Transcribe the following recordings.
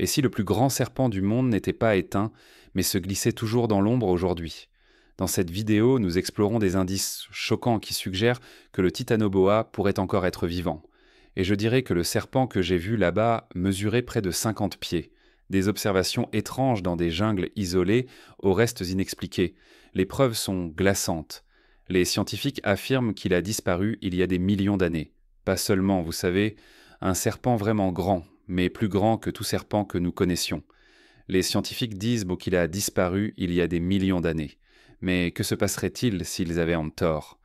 Et si le plus grand serpent du monde n'était pas éteint, mais se glissait toujours dans l'ombre aujourd'hui? Dans cette vidéo, nous explorons des indices choquants qui suggèrent que le titanoboa pourrait encore être vivant. Et je dirais que le serpent que j'ai vu là-bas mesurait près de 50 pieds. Des observations étranges dans des jungles isolées aux restes inexpliqués. Les preuves sont glaçantes. Les scientifiques affirment qu'il a disparu il y a des millions d'années. Pas seulement, vous savez, un serpent vraiment grand, mais plus grand que tout serpent que nous connaissions. Les scientifiques disent qu'il a disparu il y a des millions d'années. Mais que se passerait-il s'ils avaient tort?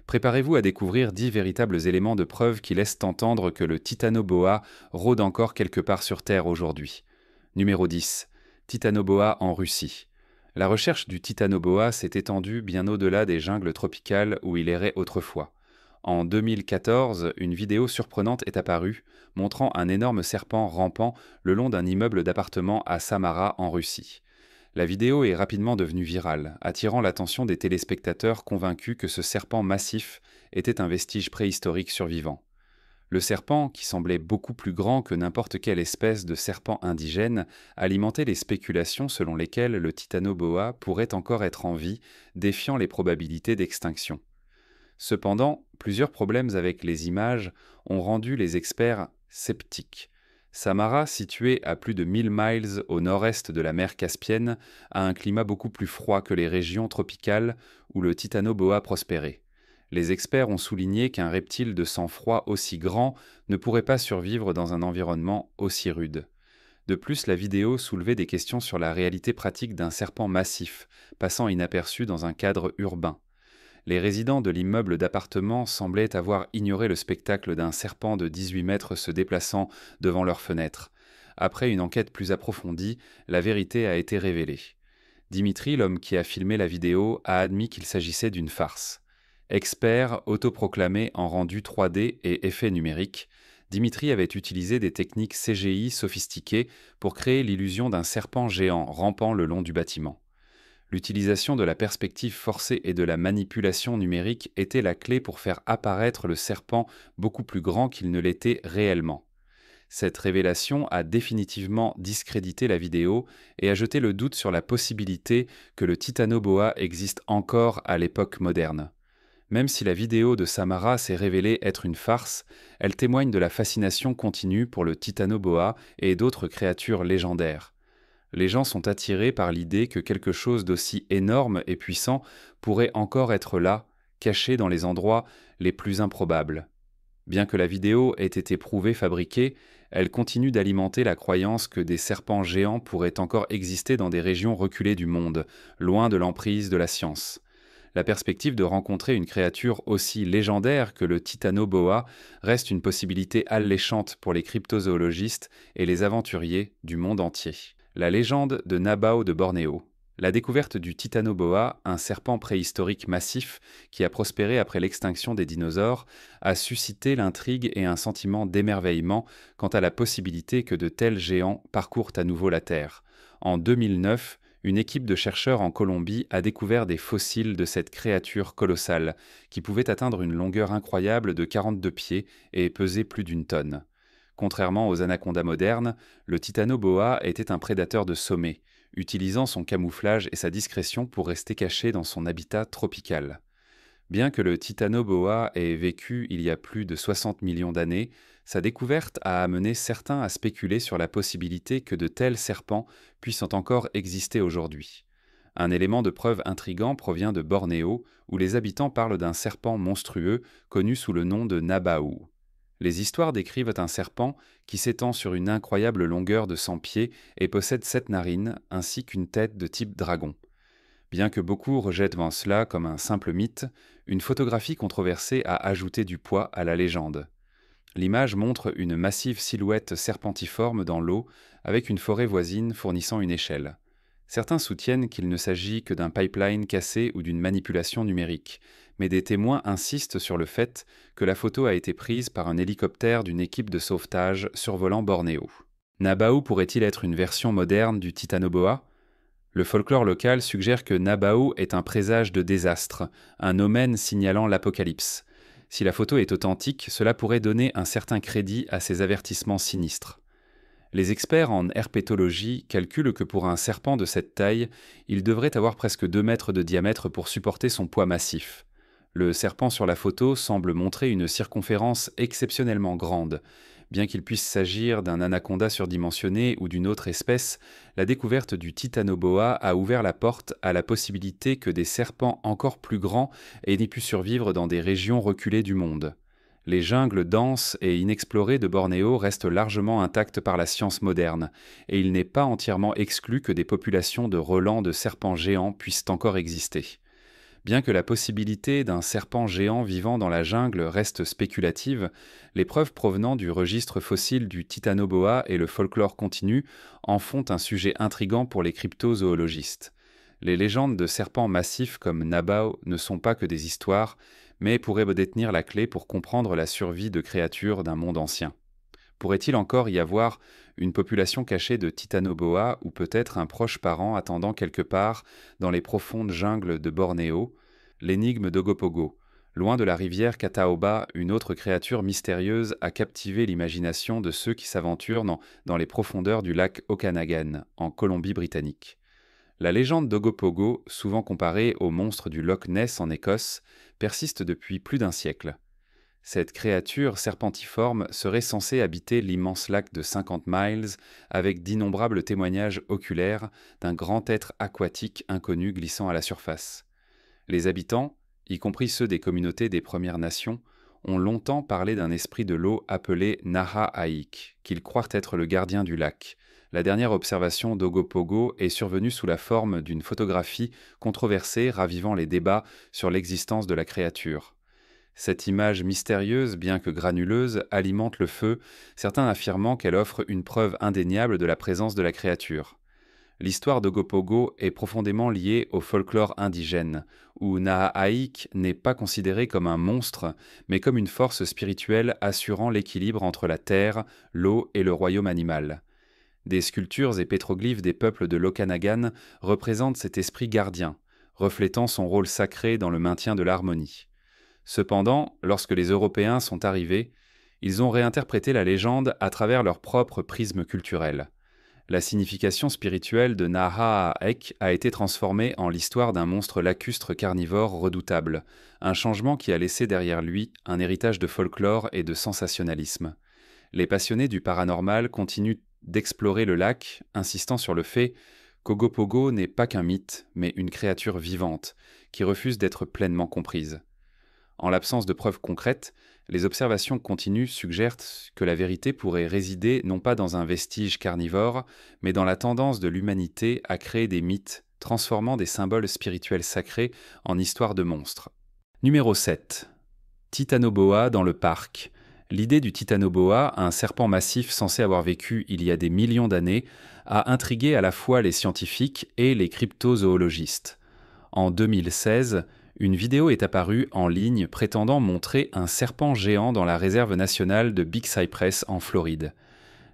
Préparez-vous à découvrir 10 véritables éléments de preuve qui laissent entendre que le titanoboa rôde encore quelque part sur Terre aujourd'hui. Numéro 10. Titanoboa en Russie. La recherche du titanoboa s'est étendue bien au-delà des jungles tropicales où il errait autrefois. En 2014, une vidéo surprenante est apparue, montrant un énorme serpent rampant le long d'un immeuble d'appartements à Samara en Russie. La vidéo est rapidement devenue virale, attirant l'attention des téléspectateurs convaincus que ce serpent massif était un vestige préhistorique survivant. Le serpent, qui semblait beaucoup plus grand que n'importe quelle espèce de serpent indigène, alimentait les spéculations selon lesquelles le titanoboa pourrait encore être en vie, défiant les probabilités d'extinction. Cependant, plusieurs problèmes avec les images ont rendu les experts sceptiques. Samara, située à plus de 1000 miles au nord-est de la mer Caspienne, a un climat beaucoup plus froid que les régions tropicales où le titanoboa prospérait. Les experts ont souligné qu'un reptile de sang froid aussi grand ne pourrait pas survivre dans un environnement aussi rude. De plus, la vidéo soulevait des questions sur la réalité pratique d'un serpent massif, passant inaperçu dans un cadre urbain. Les résidents de l'immeuble d'appartements semblaient avoir ignoré le spectacle d'un serpent de 18 mètres se déplaçant devant leurs fenêtres. Après une enquête plus approfondie, la vérité a été révélée. Dimitri, l'homme qui a filmé la vidéo, a admis qu'il s'agissait d'une farce. Expert autoproclamé en rendu 3D et effets numériques, Dimitri avait utilisé des techniques CGI sophistiquées pour créer l'illusion d'un serpent géant rampant le long du bâtiment. L'utilisation de la perspective forcée et de la manipulation numérique était la clé pour faire apparaître le serpent beaucoup plus grand qu'il ne l'était réellement. Cette révélation a définitivement discrédité la vidéo et a jeté le doute sur la possibilité que le titanoboa existe encore à l'époque moderne. Même si la vidéo de Samara s'est révélée être une farce, elle témoigne de la fascination continue pour le titanoboa et d'autres créatures légendaires. Les gens sont attirés par l'idée que quelque chose d'aussi énorme et puissant pourrait encore être là, caché dans les endroits les plus improbables. Bien que la vidéo ait été prouvée fabriquée, elle continue d'alimenter la croyance que des serpents géants pourraient encore exister dans des régions reculées du monde, loin de l'emprise de la science. La perspective de rencontrer une créature aussi légendaire que le titanoboa reste une possibilité alléchante pour les cryptozoologistes et les aventuriers du monde entier. La légende de Nabao de Bornéo. La découverte du titanoboa, un serpent préhistorique massif qui a prospéré après l'extinction des dinosaures, a suscité l'intrigue et un sentiment d'émerveillement quant à la possibilité que de tels géants parcourent à nouveau la Terre. En 2009, une équipe de chercheurs en Colombie a découvert des fossiles de cette créature colossale, qui pouvait atteindre une longueur incroyable de 42 pieds et peser plus d'une tonne. Contrairement aux anacondas modernes, le titanoboa était un prédateur de sommet, utilisant son camouflage et sa discrétion pour rester caché dans son habitat tropical. Bien que le titanoboa ait vécu il y a plus de 60 millions d'années, sa découverte a amené certains à spéculer sur la possibilité que de tels serpents puissent encore exister aujourd'hui. Un élément de preuve intrigant provient de Bornéo, où les habitants parlent d'un serpent monstrueux connu sous le nom de Nabao. Les histoires décrivent un serpent qui s'étend sur une incroyable longueur de 100 pieds et possède 7 narines ainsi qu'une tête de type dragon. Bien que beaucoup rejettent cela comme un simple mythe, une photographie controversée a ajouté du poids à la légende. L'image montre une massive silhouette serpentiforme dans l'eau avec une forêt voisine fournissant une échelle. Certains soutiennent qu'il ne s'agit que d'un pipeline cassé ou d'une manipulation numérique, mais des témoins insistent sur le fait que la photo a été prise par un hélicoptère d'une équipe de sauvetage survolant Bornéo. Nabao pourrait-il être une version moderne du titanoboa ? Le folklore local suggère que Nabao est un présage de désastre, un omen signalant l'apocalypse. Si la photo est authentique, cela pourrait donner un certain crédit à ces avertissements sinistres. Les experts en herpétologie calculent que pour un serpent de cette taille, il devrait avoir presque 2 mètres de diamètre pour supporter son poids massif. Le serpent sur la photo semble montrer une circonférence exceptionnellement grande. Bien qu'il puisse s'agir d'un anaconda surdimensionné ou d'une autre espèce, la découverte du titanoboa a ouvert la porte à la possibilité que des serpents encore plus grands aient pu survivre dans des régions reculées du monde. Les jungles denses et inexplorées de Bornéo restent largement intactes par la science moderne, et il n'est pas entièrement exclu que des populations de relents de serpents géants puissent encore exister. Bien que la possibilité d'un serpent géant vivant dans la jungle reste spéculative, les preuves provenant du registre fossile du titanoboa et le folklore continu en font un sujet intrigant pour les cryptozoologistes. Les légendes de serpents massifs comme Nabao ne sont pas que des histoires, mais pourraient détenir la clé pour comprendre la survie de créatures d'un monde ancien. Pourrait-il encore y avoir une population cachée de titanoboa ou peut-être un proche parent attendant quelque part dans les profondes jungles de Bornéo? L'énigme d'Ogopogo. Loin de la rivière Cataoba, une autre créature mystérieuse a captivé l'imagination de ceux qui s'aventurent dans les profondeurs du lac Okanagan, en Colombie-Britannique. La légende d'Ogopogo, souvent comparée au monstre du Loch Ness en Écosse, persiste depuis plus d'un siècle. Cette créature serpentiforme serait censée habiter l'immense lac de 50 miles avec d'innombrables témoignages oculaires d'un grand être aquatique inconnu glissant à la surface. Les habitants, y compris ceux des communautés des Premières Nations, ont longtemps parlé d'un esprit de l'eau appelé Naha-Aik, qu'ils croient être le gardien du lac. La dernière observation d'Ogopogo est survenue sous la forme d'une photographie controversée ravivant les débats sur l'existence de la créature. Cette image mystérieuse, bien que granuleuse, alimente le feu, certains affirmant qu'elle offre une preuve indéniable de la présence de la créature. L'histoire d'Ogopogo est profondément liée au folklore indigène, où Naha-Aik n'est pas considéré comme un monstre, mais comme une force spirituelle assurant l'équilibre entre la terre, l'eau et le royaume animal. Des sculptures et pétroglyphes des peuples de l'Okanagan représentent cet esprit gardien, reflétant son rôle sacré dans le maintien de l'harmonie. Cependant, lorsque les Européens sont arrivés, ils ont réinterprété la légende à travers leur propre prisme culturel. La signification spirituelle de Naha-Aik a été transformée en l'histoire d'un monstre lacustre carnivore redoutable, un changement qui a laissé derrière lui un héritage de folklore et de sensationnalisme. Les passionnés du paranormal continuent d'explorer le lac, insistant sur le fait qu'Ogopogo n'est pas qu'un mythe, mais une créature vivante, qui refuse d'être pleinement comprise. En l'absence de preuves concrètes, les observations continues suggèrent que la vérité pourrait résider non pas dans un vestige carnivore, mais dans la tendance de l'humanité à créer des mythes, transformant des symboles spirituels sacrés en histoires de monstres. Numéro 7. Titanoboa dans le parc. L'idée du titanoboa, un serpent massif censé avoir vécu il y a des millions d'années, a intrigué à la fois les scientifiques et les cryptozoologistes. En 2016, une vidéo est apparue en ligne prétendant montrer un serpent géant dans la réserve nationale de Big Cypress en Floride.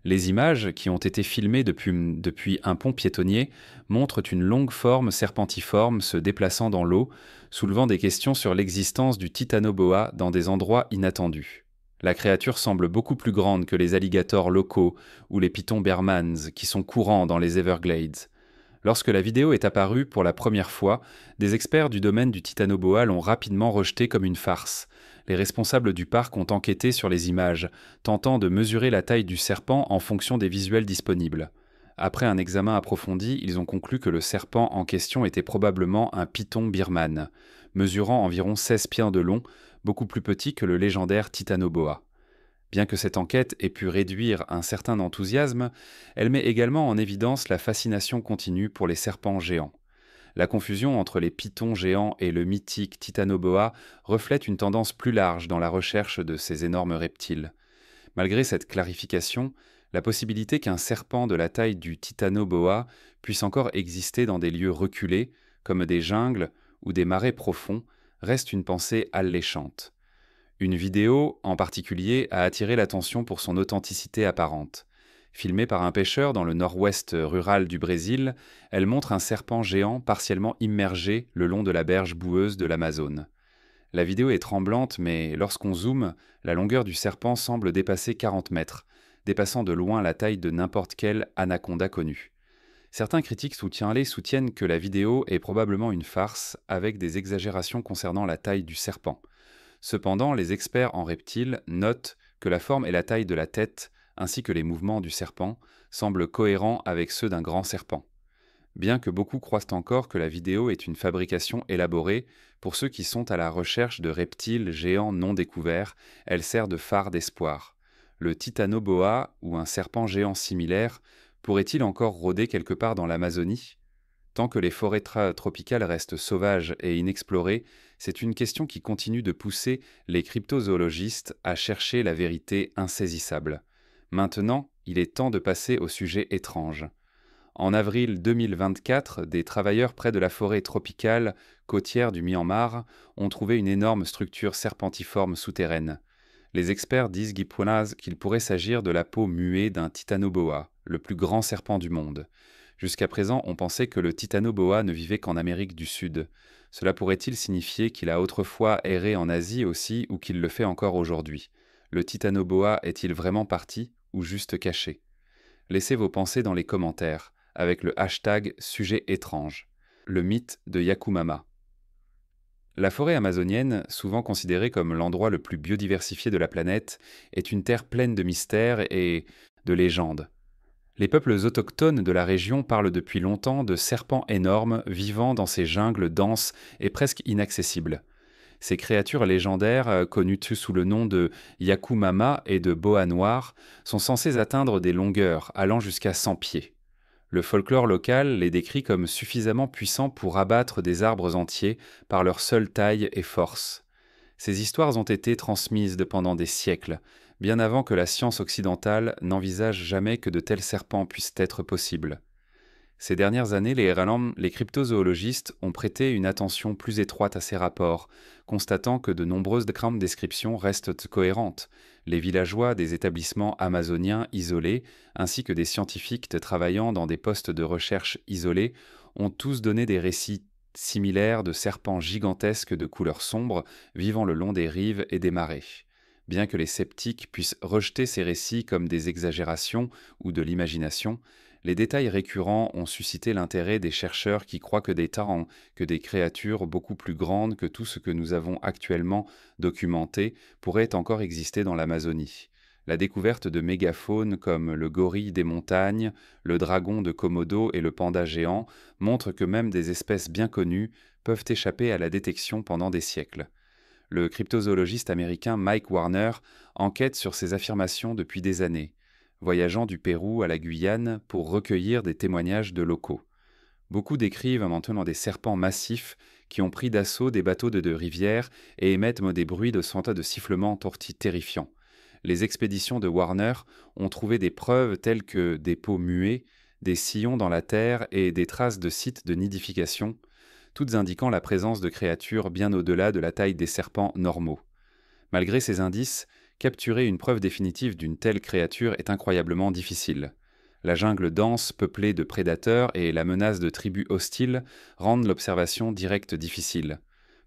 Les images, qui ont été filmées depuis un pont piétonnier, montrent une longue forme serpentiforme se déplaçant dans l'eau, soulevant des questions sur l'existence du titanoboa dans des endroits inattendus. La créature semble beaucoup plus grande que les alligators locaux ou les pythons Bermans qui sont courants dans les Everglades. Lorsque la vidéo est apparue pour la première fois, des experts du domaine du titanoboa l'ont rapidement rejetée comme une farce. Les responsables du parc ont enquêté sur les images, tentant de mesurer la taille du serpent en fonction des visuels disponibles. Après un examen approfondi, ils ont conclu que le serpent en question était probablement un python birman, mesurant environ 16 pieds de long, beaucoup plus petit que le légendaire titanoboa. Bien que cette enquête ait pu réduire un certain enthousiasme, elle met également en évidence la fascination continue pour les serpents géants. La confusion entre les pythons géants et le mythique titanoboa reflète une tendance plus large dans la recherche de ces énormes reptiles. Malgré cette clarification, la possibilité qu'un serpent de la taille du titanoboa puisse encore exister dans des lieux reculés, comme des jungles ou des marais profonds, reste une pensée alléchante. Une vidéo, en particulier, a attiré l'attention pour son authenticité apparente. Filmée par un pêcheur dans le nord-ouest rural du Brésil, elle montre un serpent géant partiellement immergé le long de la berge boueuse de l'Amazone. La vidéo est tremblante, mais lorsqu'on zoome, la longueur du serpent semble dépasser 40 mètres, dépassant de loin la taille de n'importe quel anaconda connu. Certains critiques soutiennent que la vidéo est probablement une farce, avec des exagérations concernant la taille du serpent. Cependant, les experts en reptiles notent que la forme et la taille de la tête, ainsi que les mouvements du serpent, semblent cohérents avec ceux d'un grand serpent. Bien que beaucoup croient encore que la vidéo est une fabrication élaborée, pour ceux qui sont à la recherche de reptiles géants non découverts, elle sert de phare d'espoir. Le titanoboa, ou un serpent géant similaire, pourrait-il encore rôder quelque part dans l'Amazonie ? Tant que les forêts tropicales restent sauvages et inexplorées, c'est une question qui continue de pousser les cryptozoologistes à chercher la vérité insaisissable. Maintenant, il est temps de passer au sujet étrange. En avril 2024, des travailleurs près de la forêt tropicale côtière du Myanmar ont trouvé une énorme structure serpentiforme souterraine. Les experts disent qu'il pourrait s'agir de la peau muée d'un titanoboa, le plus grand serpent du monde. Jusqu'à présent, on pensait que le titanoboa ne vivait qu'en Amérique du Sud. Cela pourrait-il signifier qu'il a autrefois erré en Asie aussi ou qu'il le fait encore aujourd'hui? Le titanoboa est-il vraiment parti ou juste caché? Laissez vos pensées dans les commentaires, avec le hashtag sujet étrange. Le mythe de Yakumama. La forêt amazonienne, souvent considérée comme l'endroit le plus biodiversifié de la planète, est une terre pleine de mystères et de légendes. Les peuples autochtones de la région parlent depuis longtemps de serpents énormes vivant dans ces jungles denses et presque inaccessibles. Ces créatures légendaires, connues sous le nom de Yakumama et de boa noir, sont censées atteindre des longueurs allant jusqu'à 100 pieds. Le folklore local les décrit comme suffisamment puissants pour abattre des arbres entiers par leur seule taille et force. Ces histoires ont été transmises pendant des siècles, bien avant que la science occidentale n'envisage jamais que de tels serpents puissent être possibles. Ces dernières années, les cryptozoologistes ont prêté une attention plus étroite à ces rapports, constatant que de nombreuses grandes descriptions restent cohérentes. Les villageois des établissements amazoniens isolés, ainsi que des scientifiques travaillant dans des postes de recherche isolés, ont tous donné des récits similaires de serpents gigantesques de couleur sombre vivant le long des rives et des marais. Bien que les sceptiques puissent rejeter ces récits comme des exagérations ou de l'imagination, les détails récurrents ont suscité l'intérêt des chercheurs qui croient que des créatures beaucoup plus grandes que tout ce que nous avons actuellement documenté pourraient encore exister dans l'Amazonie. La découverte de mégafaunes comme le gorille des montagnes, le dragon de Komodo et le panda géant montrent que même des espèces bien connues peuvent échapper à la détection pendant des siècles. Le cryptozoologiste américain Mike Warner enquête sur ces affirmations depuis des années, voyageant du Pérou à la Guyane pour recueillir des témoignages de locaux. Beaucoup décrivent maintenant des serpents massifs qui ont pris d'assaut des bateaux de rivière et émettent des bruits de sifflements terrifiants. Les expéditions de Warner ont trouvé des preuves telles que des peaux muées, des sillons dans la terre et des traces de sites de nidification, toutes indiquant la présence de créatures bien au-delà de la taille des serpents normaux. Malgré ces indices, capturer une preuve définitive d'une telle créature est incroyablement difficile. La jungle dense, peuplée de prédateurs et la menace de tribus hostiles rendent l'observation directe difficile.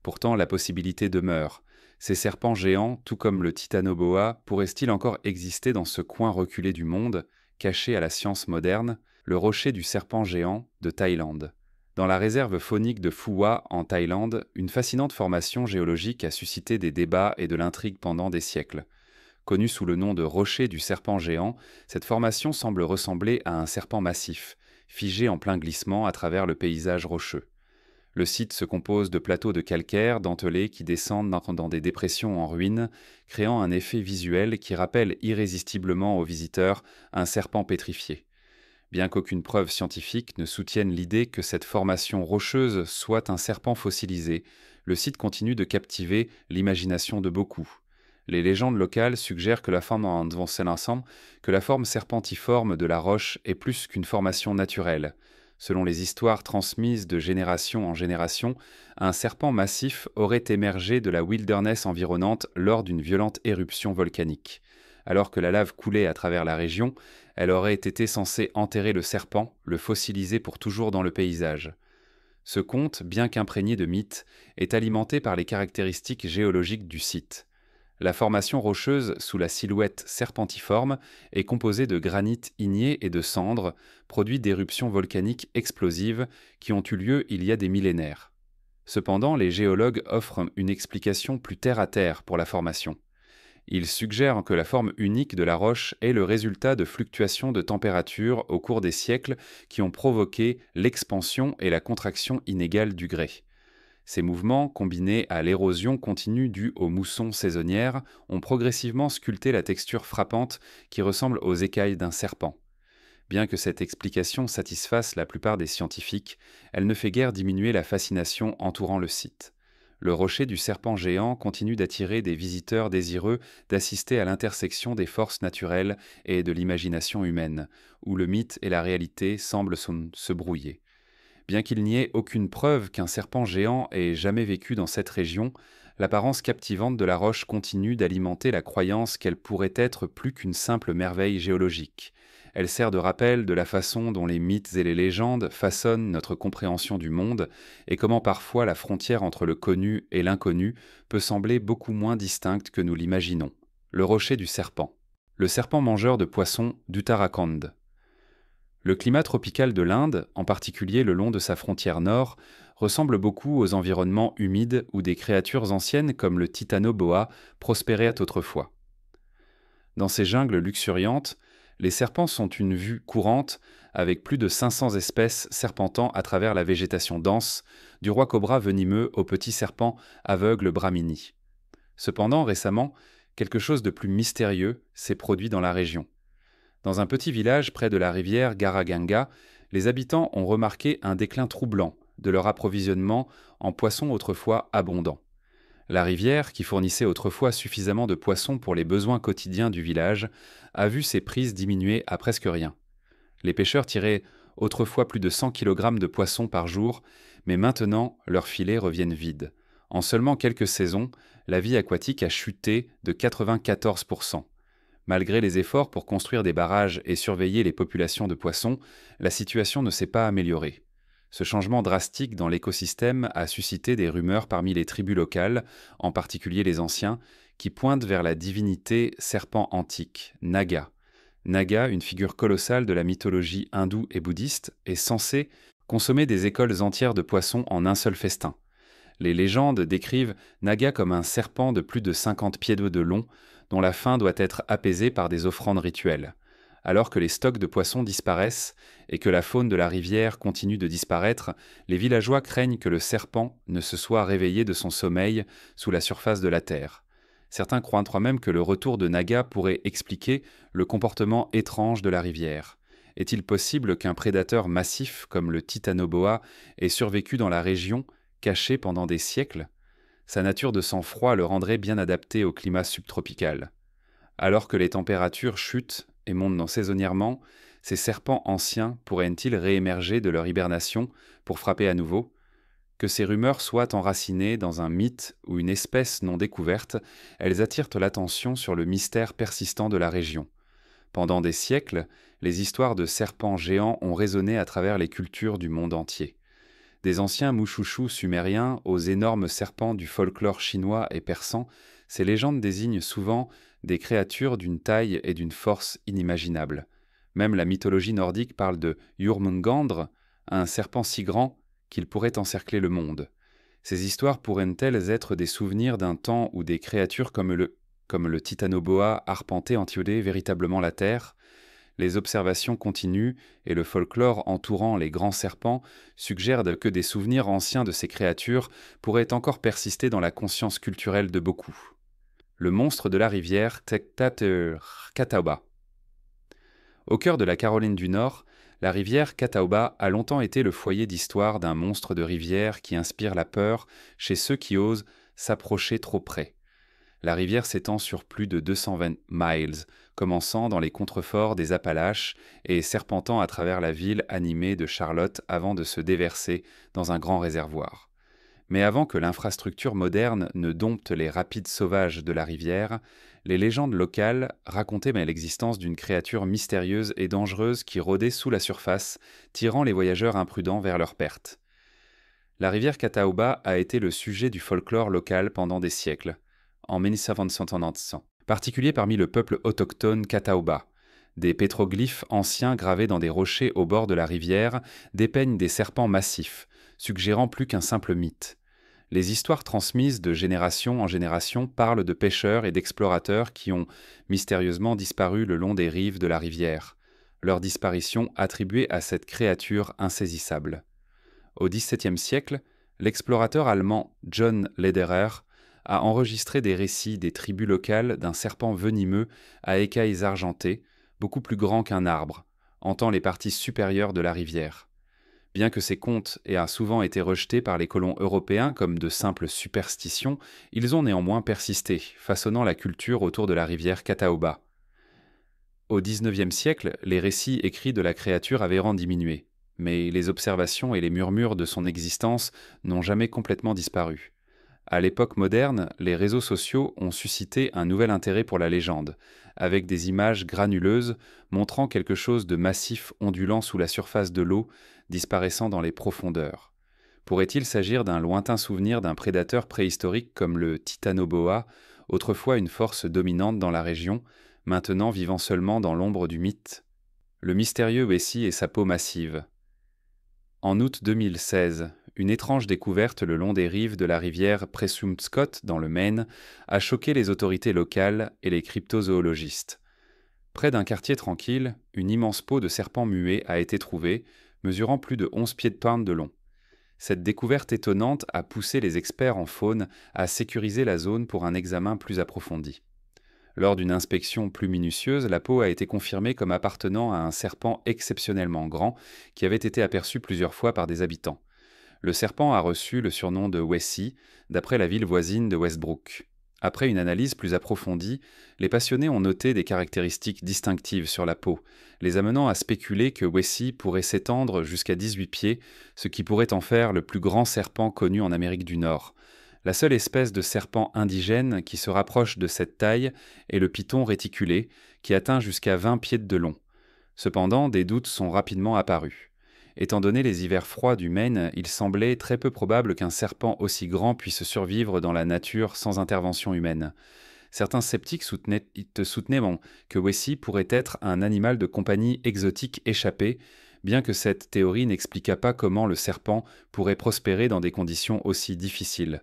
Pourtant, la possibilité demeure. Ces serpents géants, tout comme le titanoboa, pourraient-ils encore exister dans ce coin reculé du monde, caché à la science moderne, le rocher du serpent géant de Thaïlande? Dans la réserve faunique de Phuwa, en Thaïlande, une fascinante formation géologique a suscité des débats et de l'intrigue pendant des siècles. Connue sous le nom de rocher du serpent géant, cette formation semble ressembler à un serpent massif, figé en plein glissement à travers le paysage rocheux. Le site se compose de plateaux de calcaire dentelés qui descendent dans des dépressions en ruine, créant un effet visuel qui rappelle irrésistiblement aux visiteurs un serpent pétrifié. Bien qu'aucune preuve scientifique ne soutienne l'idée que cette formation rocheuse soit un serpent fossilisé, le site continue de captiver l'imagination de beaucoup. Les légendes locales suggèrent que la forme serpentiforme de la roche est plus qu'une formation naturelle. Selon les histoires transmises de génération en génération, un serpent massif aurait émergé de la wilderness environnante lors d'une violente éruption volcanique. Alors que la lave coulait à travers la région, elle aurait été censée enterrer le serpent, le fossiliser pour toujours dans le paysage. Ce conte, bien qu'imprégné de mythes, est alimenté par les caractéristiques géologiques du site. La formation rocheuse sous la silhouette serpentiforme est composée de granit igné et de cendres, produits d'éruptions volcaniques explosives qui ont eu lieu il y a des millénaires. Cependant, les géologues offrent une explication plus terre-à-terre pour la formation. Ils suggèrent que la forme unique de la roche est le résultat de fluctuations de température au cours des siècles qui ont provoqué l'expansion et la contraction inégale du grès. Ces mouvements, combinés à l'érosion continue due aux moussons saisonnières, ont progressivement sculpté la texture frappante qui ressemble aux écailles d'un serpent. Bien que cette explication satisfasse la plupart des scientifiques, elle ne fait guère diminuer la fascination entourant le site. Le rocher du serpent géant continue d'attirer des visiteurs désireux d'assister à l'intersection des forces naturelles et de l'imagination humaine, où le mythe et la réalité semblent se brouiller. Bien qu'il n'y ait aucune preuve qu'un serpent géant ait jamais vécu dans cette région, l'apparence captivante de la roche continue d'alimenter la croyance qu'elle pourrait être plus qu'une simple merveille géologique. Elle sert de rappel de la façon dont les mythes et les légendes façonnent notre compréhension du monde et comment parfois la frontière entre le connu et l'inconnu peut sembler beaucoup moins distincte que nous l'imaginons. Le rocher du serpent. Le serpent mangeur de poissons d'Uttarakhand. Le climat tropical de l'Inde, en particulier le long de sa frontière nord, ressemble beaucoup aux environnements humides où des créatures anciennes comme le titanoboa prospéraient autrefois. Dans ces jungles luxuriantes, les serpents sont une vue courante avec plus de 500 espèces serpentant à travers la végétation dense, du roi cobra venimeux au petit serpent aveugle Brahmini. Cependant, récemment, quelque chose de plus mystérieux s'est produit dans la région. Dans un petit village près de la rivière Garaganga, les habitants ont remarqué un déclin troublant de leur approvisionnement en poissons autrefois abondants. La rivière, qui fournissait autrefois suffisamment de poissons pour les besoins quotidiens du village, a vu ses prises diminuer à presque rien. Les pêcheurs tiraient autrefois plus de 100 kg de poissons par jour, mais maintenant leurs filets reviennent vides. En seulement quelques saisons, la vie aquatique a chuté de 94%. Malgré les efforts pour construire des barrages et surveiller les populations de poissons, la situation ne s'est pas améliorée. Ce changement drastique dans l'écosystème a suscité des rumeurs parmi les tribus locales, en particulier les anciens, qui pointent vers la divinité serpent antique, Naga. Naga, une figure colossale de la mythologie hindoue et bouddhiste, est censée consommer des écoles entières de poissons en un seul festin. Les légendes décrivent Naga comme un serpent de plus de 50 pieds de long, dont la faim doit être apaisée par des offrandes rituelles. Alors que les stocks de poissons disparaissent et que la faune de la rivière continue de disparaître, les villageois craignent que le serpent ne se soit réveillé de son sommeil sous la surface de la terre. Certains croient même que le retour de Naga pourrait expliquer le comportement étrange de la rivière. Est-il possible qu'un prédateur massif comme le titanoboa ait survécu dans la région, caché pendant des siècles ? Sa nature de sang-froid le rendrait bien adapté au climat subtropical. Alors que les températures chutent et montent saisonnièrement, ces serpents anciens pourraient-ils réémerger de leur hibernation pour frapper à nouveau ? Que ces rumeurs soient enracinées dans un mythe ou une espèce non découverte, elles attirent l'attention sur le mystère persistant de la région. Pendant des siècles, les histoires de serpents géants ont résonné à travers les cultures du monde entier. Des anciens mouchouchous sumériens aux énormes serpents du folklore chinois et persan, ces légendes désignent souvent des créatures d'une taille et d'une force inimaginables. Même la mythologie nordique parle de Jörmungandr, un serpent si grand qu'il pourrait encercler le monde. Ces histoires pourraient-elles être des souvenirs d'un temps où des créatures comme le titanoboa arpentaient véritablement la Terre ? Les observations continues et le folklore entourant les grands serpents suggèrent que des souvenirs anciens de ces créatures pourraient encore persister dans la conscience culturelle de beaucoup. Le monstre de la rivière Catawba. Au cœur de la Caroline du Nord, la rivière Catawba a longtemps été le foyer d'histoire d'un monstre de rivière qui inspire la peur chez ceux qui osent s'approcher trop près. La rivière s'étend sur plus de 220 miles, commençant dans les contreforts des Appalaches et serpentant à travers la ville animée de Charlotte avant de se déverser dans un grand réservoir. Mais avant que l'infrastructure moderne ne dompte les rapides sauvages de la rivière, les légendes locales racontaient l'existence d'une créature mystérieuse et dangereuse qui rôdait sous la surface, tirant les voyageurs imprudents vers leur perte. La rivière Catawba a été le sujet du folklore local pendant des siècles. en 1790, particulier parmi le peuple autochtone Catawba. Des pétroglyphes anciens gravés dans des rochers au bord de la rivière dépeignent des serpents massifs, suggérant plus qu'un simple mythe. Les histoires transmises de génération en génération parlent de pêcheurs et d'explorateurs qui ont mystérieusement disparu le long des rives de la rivière, leur disparition attribuée à cette créature insaisissable. Au XVIIe siècle, l'explorateur allemand John Lederer a enregistré des récits des tribus locales d'un serpent venimeux à écailles argentées, beaucoup plus grand qu'un arbre, hantant les parties supérieures de la rivière. Bien que ces contes aient souvent été rejetés par les colons européens comme de simples superstitions, ils ont néanmoins persisté, façonnant la culture autour de la rivière Catawba. Au XIXe siècle, les récits écrits de la créature avaient diminué, mais les observations et les murmures de son existence n'ont jamais complètement disparu. À l'époque moderne, les réseaux sociaux ont suscité un nouvel intérêt pour la légende, avec des images granuleuses montrant quelque chose de massif ondulant sous la surface de l'eau, disparaissant dans les profondeurs. Pourrait-il s'agir d'un lointain souvenir d'un prédateur préhistorique comme le titanoboa, autrefois une force dominante dans la région, maintenant vivant seulement dans l'ombre du mythe? Le mystérieux Wessie et sa peau massive. En août 2016, une étrange découverte le long des rives de la rivière Presumpscot, dans le Maine, a choqué les autorités locales et les cryptozoologistes. Près d'un quartier tranquille, une immense peau de serpent muet a été trouvée, mesurant plus de 11 pieds de pointe de long. Cette découverte étonnante a poussé les experts en faune à sécuriser la zone pour un examen plus approfondi. Lors d'une inspection plus minutieuse, la peau a été confirmée comme appartenant à un serpent exceptionnellement grand qui avait été aperçu plusieurs fois par des habitants. Le serpent a reçu le surnom de Wessie, d'après la ville voisine de Westbrook. Après une analyse plus approfondie, les passionnés ont noté des caractéristiques distinctives sur la peau, les amenant à spéculer que Wessie pourrait s'étendre jusqu'à 18 pieds, ce qui pourrait en faire le plus grand serpent connu en Amérique du Nord. La seule espèce de serpent indigène qui se rapproche de cette taille est le python réticulé, qui atteint jusqu'à 20 pieds de long. Cependant, des doutes sont rapidement apparus. Étant donné les hivers froids du Maine, il semblait très peu probable qu'un serpent aussi grand puisse survivre dans la nature sans intervention humaine. Certains sceptiques soutenaient que Wessie pourrait être un animal de compagnie exotique échappé, bien que cette théorie n'expliquât pas comment le serpent pourrait prospérer dans des conditions aussi difficiles.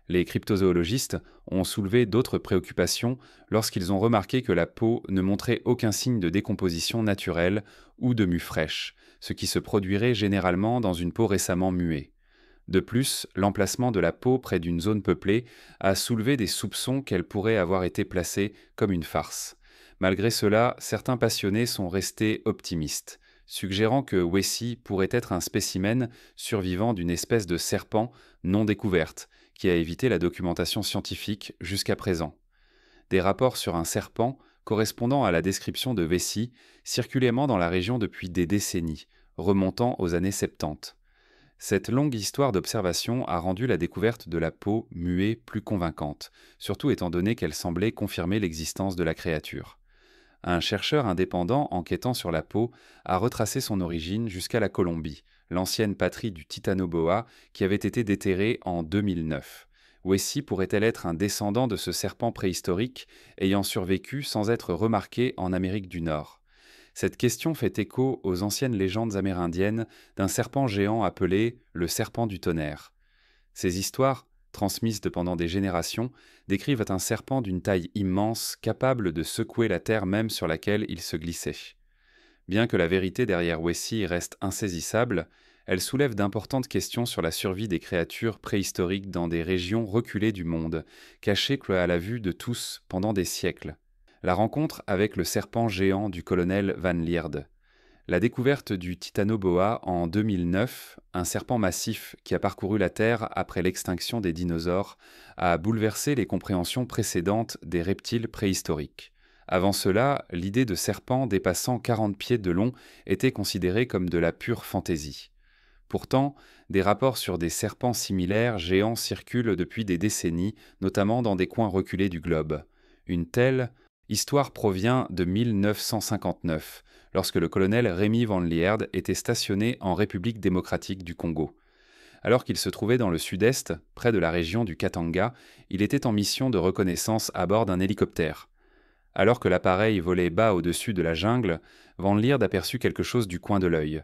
Les cryptozoologistes ont soulevé d'autres préoccupations lorsqu'ils ont remarqué que la peau ne montrait aucun signe de décomposition naturelle ou de mue fraîche, ce qui se produirait généralement dans une peau récemment muée. De plus, l'emplacement de la peau près d'une zone peuplée a soulevé des soupçons qu'elle pourrait avoir été placée comme une farce. Malgré cela, certains passionnés sont restés optimistes, suggérant que Wessie pourrait être un spécimen survivant d'une espèce de serpent non découverte, qui a évité la documentation scientifique jusqu'à présent. Des rapports sur un serpent correspondant à la description de Wessie circulaient dans la région depuis des décennies, remontant aux années 70. Cette longue histoire d'observation a rendu la découverte de la peau muée plus convaincante, surtout étant donné qu'elle semblait confirmer l'existence de la créature. Un chercheur indépendant enquêtant sur la peau a retracé son origine jusqu'à la Colombie, l'ancienne patrie du titanoboa qui avait été déterré en 2009. Wessie pourrait-elle être un descendant de ce serpent préhistorique ayant survécu sans être remarqué en Amérique du Nord? Cette question fait écho aux anciennes légendes amérindiennes d'un serpent géant appelé le serpent du tonnerre. Ces histoires, transmises pendant des générations, décrivent un serpent d'une taille immense, capable de secouer la terre même sur laquelle il se glissait. Bien que la vérité derrière Wessie reste insaisissable, elle soulève d'importantes questions sur la survie des créatures préhistoriques dans des régions reculées du monde, cachées à la vue de tous pendant des siècles. La rencontre avec le serpent géant du colonel Van Lierde. La découverte du titanoboa en 2009, un serpent massif qui a parcouru la Terre après l'extinction des dinosaures, a bouleversé les compréhensions précédentes des reptiles préhistoriques. Avant cela, l'idée de serpent dépassant 40 pieds de long était considérée comme de la pure fantaisie. Pourtant, des rapports sur des serpents similaires géants circulent depuis des décennies, notamment dans des coins reculés du globe. Une telle histoire provient de 1959, lorsque le colonel Rémy Van Lierde était stationné en République démocratique du Congo. Alors qu'il se trouvait dans le sud-est, près de la région du Katanga, il était en mission de reconnaissance à bord d'un hélicoptère. Alors que l'appareil volait bas au-dessus de la jungle, Van Lierde aperçut quelque chose du coin de l'œil.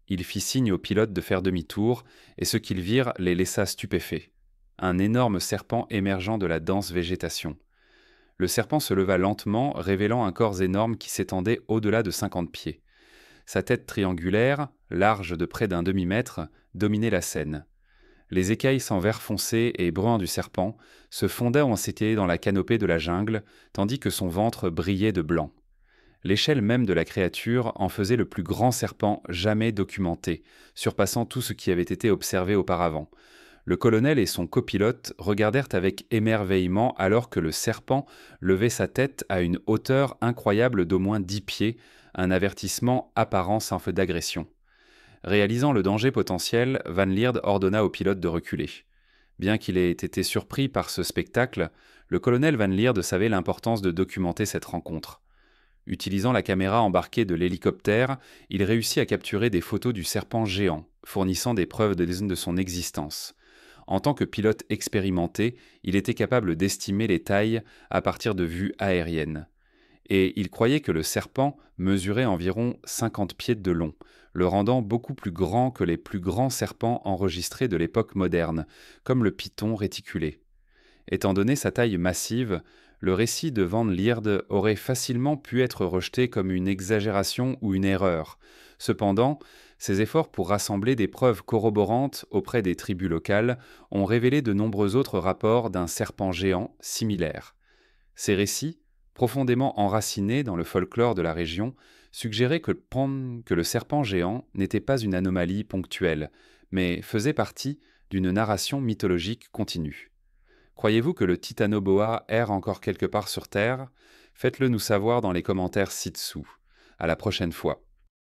Il fit signe au pilote de faire demi-tour, et ce qu'ils virent les laissa stupéfaits. Un énorme serpent émergeant de la dense végétation. Le serpent se leva lentement, révélant un corps énorme qui s'étendait au-delà de 50 pieds. Sa tête triangulaire, large de près d'un demi-mètre, dominait la scène. Les écailles sans vert foncé et brun du serpent se fondaient en s'étaler dans la canopée de la jungle, tandis que son ventre brillait de blanc. L'échelle même de la créature en faisait le plus grand serpent jamais documenté, surpassant tout ce qui avait été observé auparavant. Le colonel et son copilote regardèrent avec émerveillement alors que le serpent levait sa tête à une hauteur incroyable d'au moins 10 pieds, un avertissement apparent sans feu d'agression. Réalisant le danger potentiel, Van Lierde ordonna au pilote de reculer. Bien qu'il ait été surpris par ce spectacle, le colonel Van Lierde savait l'importance de documenter cette rencontre. Utilisant la caméra embarquée de l'hélicoptère, il réussit à capturer des photos du serpent géant, fournissant des preuves de son existence. En tant que pilote expérimenté, il était capable d'estimer les tailles à partir de vues aériennes. Et il croyait que le serpent mesurait environ 50 pieds de long, le rendant beaucoup plus grand que les plus grands serpents enregistrés de l'époque moderne, comme le python réticulé. Étant donné sa taille massive, le récit de Van Lierde aurait facilement pu être rejeté comme une exagération ou une erreur. Cependant, ses efforts pour rassembler des preuves corroborantes auprès des tribus locales ont révélé de nombreux autres rapports d'un serpent géant similaire. Ces récits, profondément enracinés dans le folklore de la région, suggéraient que le serpent géant n'était pas une anomalie ponctuelle, mais faisait partie d'une narration mythologique continue. Croyez-vous que le titanoboa erre encore quelque part sur Terre? Faites-le nous savoir dans les commentaires ci-dessous. À la prochaine fois.